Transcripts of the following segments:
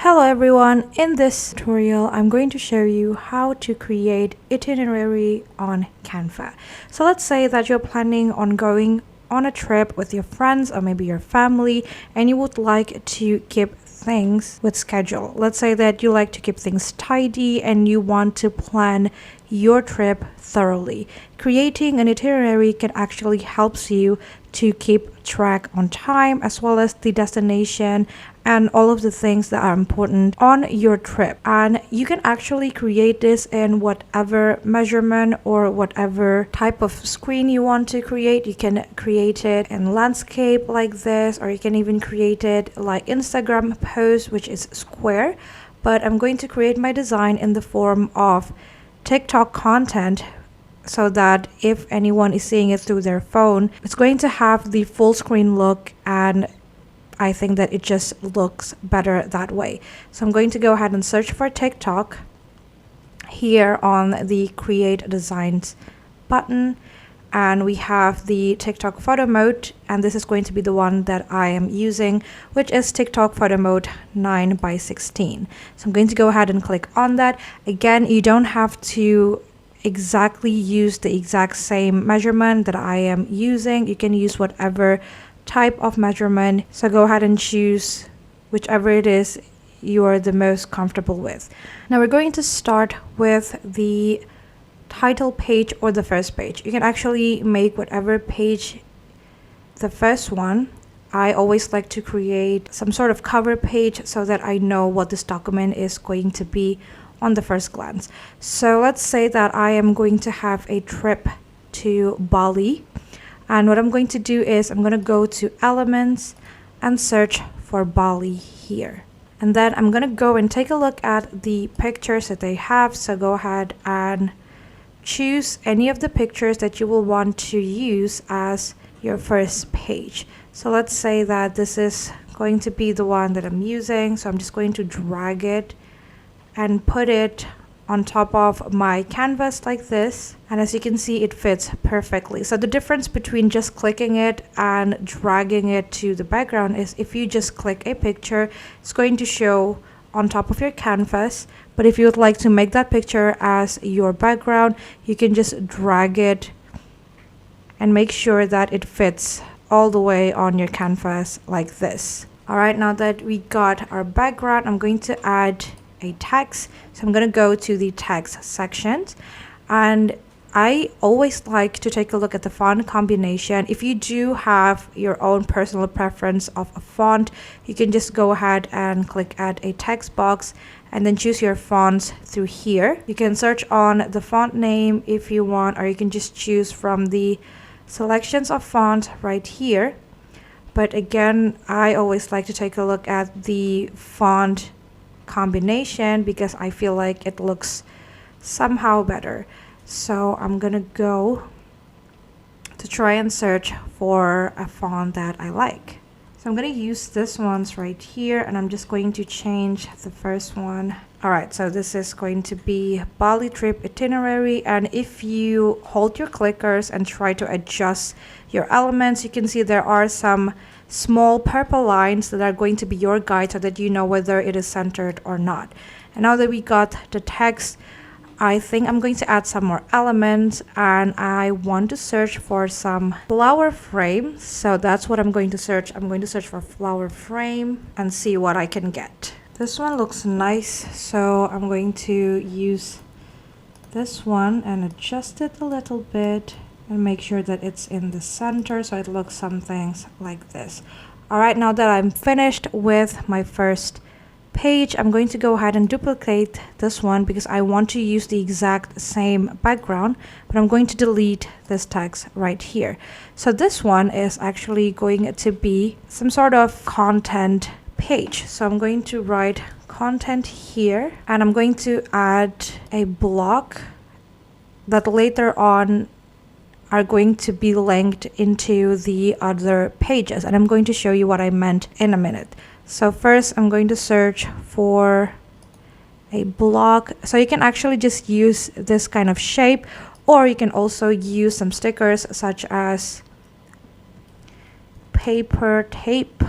Hello everyone, in this tutorial I'm going to show you how to create itinerary on Canva. So let's say that you're planning on going on a trip with your friends or maybe your family and you would like to keep things with schedule. Let's say that you like to keep things tidy and you want to plan your trip thoroughly. Creating an itinerary can actually help you to keep track on time as well as the destination and all of the things that are important on your trip. And you can actually create this in whatever measurement or whatever type of screen you want to create. You can create it in landscape like this, or you can even create it like Instagram post, which is square. But I'm going to create my design in the form of TikTok content, so that if anyone is seeing it through their phone, it's going to have the full screen look, and I think that it just looks better that way. So I'm going to go ahead and search for TikTok here on the Create Designs button, and we have the TikTok photo mode, and this is going to be the one that I am using, which is TikTok photo mode 9:16. So I'm going to go ahead and click on that. Again, you don't have to exactly use the exact same measurement that I am using. You can use whatever type of measurement, so go ahead and choose whichever it is you are the most comfortable with. Now we're going to start with the title page or the first page. You can actually make whatever page the first one. I always like to create some sort of cover page so that I know what this document is going to be on the first glance. So let's say that I am going to have a trip to Bali, and what I'm going to do is I'm going to go to Elements and search for Bali here, and then I'm going to go and take a look at the pictures that they have. So go ahead and choose any of the pictures that you will want to use as your first page. So let's say that this is going to be the one that I'm using, so I'm just going to drag it and put it on top of my canvas like this, and as you can see, it fits perfectly. So the difference between just clicking it and dragging it to the background is if you just click a picture, it's going to show on top of your canvas, but if you would like to make that picture as your background, you can just drag it and make sure that it fits all the way on your canvas like this. Alright, now that we got our background, I'm going to add a text. So I'm going to go to the text sections, and I always like to take a look at the font combination. If you do have your own personal preference of a font, you can just go ahead and click add a text box and then choose your fonts through here. You can search on the font name if you want, or you can just choose from the selections of fonts right here. But again, I always like to take a look at the font combination because I feel like it looks somehow better. So I'm gonna go to try and search for a font that I like. So I'm gonna use this ones right here, and I'm just going to change the first one. Alright, so this is going to be Bali trip itinerary, and if you hold your clickers and try to adjust your elements, you can see there are some small purple lines that are going to be your guide so that you know whether it is centered or not. And now that we got the text, I think I'm going to add some more elements, and I want to search for some flower frame. So that's what I'm going to search. I'm going to search for flower frame and see what I can get. This one looks nice, so I'm going to use this one and adjust it a little bit and make sure that it's in the center so it looks something like this. Alright, now that I'm finished with my first page, I'm going to go ahead and duplicate this one because I want to use the exact same background, but I'm going to delete this text right here. So this one is actually going to be some sort of content page. So I'm going to write content here, and I'm going to add a block that later on are going to be linked into the other pages, and I'm going to show you what I meant in a minute. So first I'm going to search for a block. So you can actually just use this kind of shape, or you can also use some stickers such as paper tape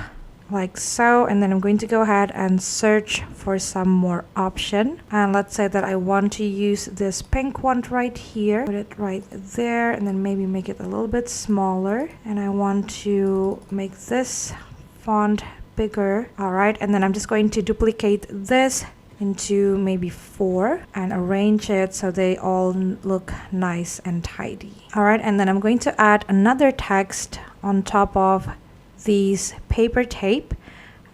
like so, and then I'm going to go ahead and search for some more option, and let's say that I want to use this pink one right here, put it right there, and then maybe make it a little bit smaller, and I want to make this font bigger. All right, and then I'm just going to duplicate this into maybe 4 and arrange it so they all look nice and tidy. All right, and then I'm going to add another text on top of these paper tape,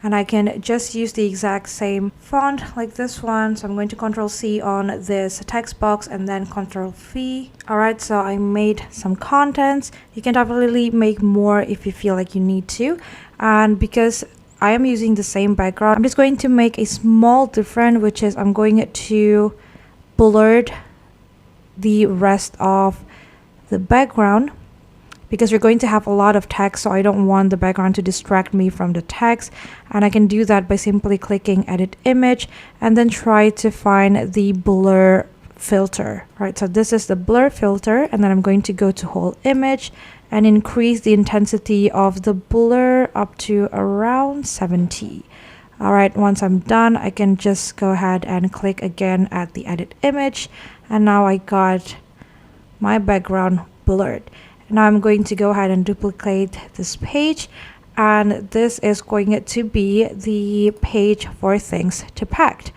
and I can just use the exact same font like this one. So I'm going to Control C on this text box and then Control V. All right, so I made some contents. You can definitely make more if you feel like you need to, and because I am using the same background, I'm just going to make a small difference, which is I'm going to blur the rest of the background, because we're going to have a lot of text, so I don't want the background to distract me from the text. And I can do that by simply clicking Edit Image and then try to find the blur filter. All right, so this is the blur filter, and then I'm going to go to whole image and increase the intensity of the blur up to around 70. All right, once I'm done, I can just go ahead and click again at the edit image, and now I got my background blurred. Now I'm going to go ahead and duplicate this page, and this is going to be the page for things to pack.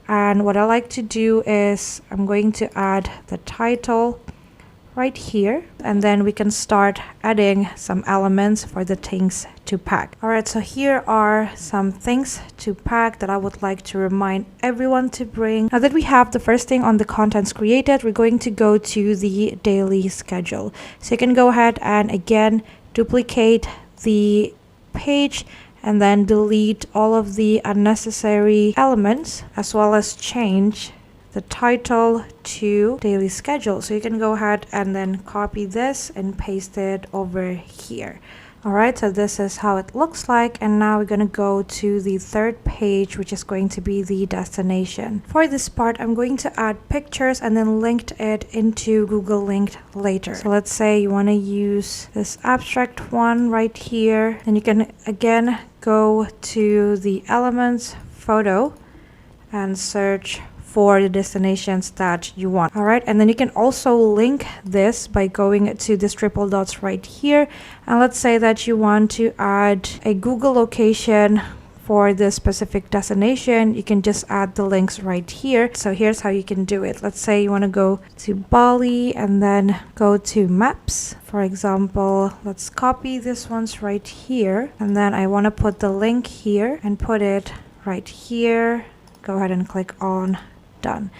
And what I like to do is I'm going to add the title right here, and then we can start adding some elements for the things to pack. All right, so here are some things to pack that I would like to remind everyone to bring. Now that we have the first thing on the contents created, we're going to go to the daily schedule. So you can go ahead and again duplicate the page and then delete all of the unnecessary elements, as well as change the title to daily schedule. So you can go ahead and then copy this and paste it over here. All right, so this is how it looks like. And now we're going to go to the third page, which is going to be the destination. For this part, I'm going to add pictures and then linked it into Google Linked later. So let's say you want to use this abstract one right here. And you can again go to the elements photo and search for the destinations that you want. All right, and then you can also link this by going to this triple dots right here, and let's say that you want to add a Google location for this specific destination. You can just add the links right here. So here's how you can do it. Let's say you want to go to Bali and then go to maps, for example. Let's copy this ones right here, and then I want to put the link here and put it right here. Go ahead and click on done.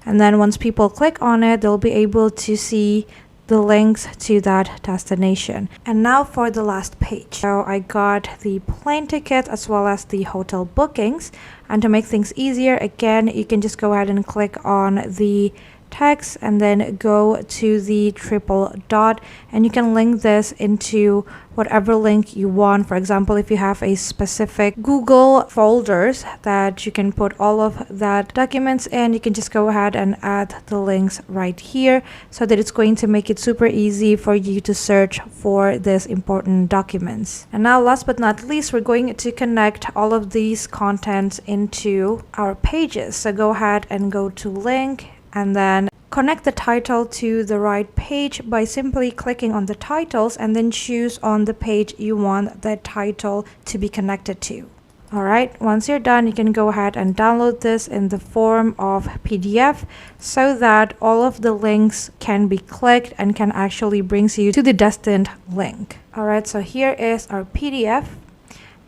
And then once people click on it, they'll be able to see the links to that destination. And now for the last page. So I got the plane ticket as well as the hotel bookings. And to make things easier, again, you can just go ahead and click on the text and then go to the triple dot, and you can link this into whatever link you want. For example, if you have a specific Google folders that you can put all of that documents in, you can just go ahead and add the links right here, so that it's going to make it super easy for you to search for these important documents. And now last but not least, we're going to connect all of these contents into our pages. So go ahead and go to link and then connect the title to the right page by simply clicking on the titles and then choose on the page you want that title to be connected to. All right, once you're done, you can go ahead and download this in the form of PDF so that all of the links can be clicked and can actually bring you to the destined link. All right, so here is our PDF.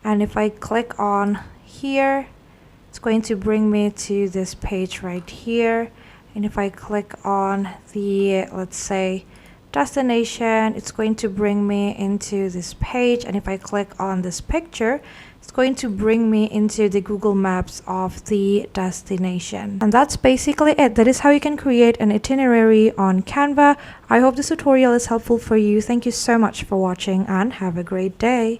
And if I click on here, it's going to bring me to this page right here. And if I click on the, let's say, destination, it's going to bring me into this page. And if I click on this picture, it's going to bring me into the Google Maps of the destination. And that's basically it. That is how you can create an itinerary on Canva. I hope this tutorial is helpful for you. Thank you so much for watching and have a great day.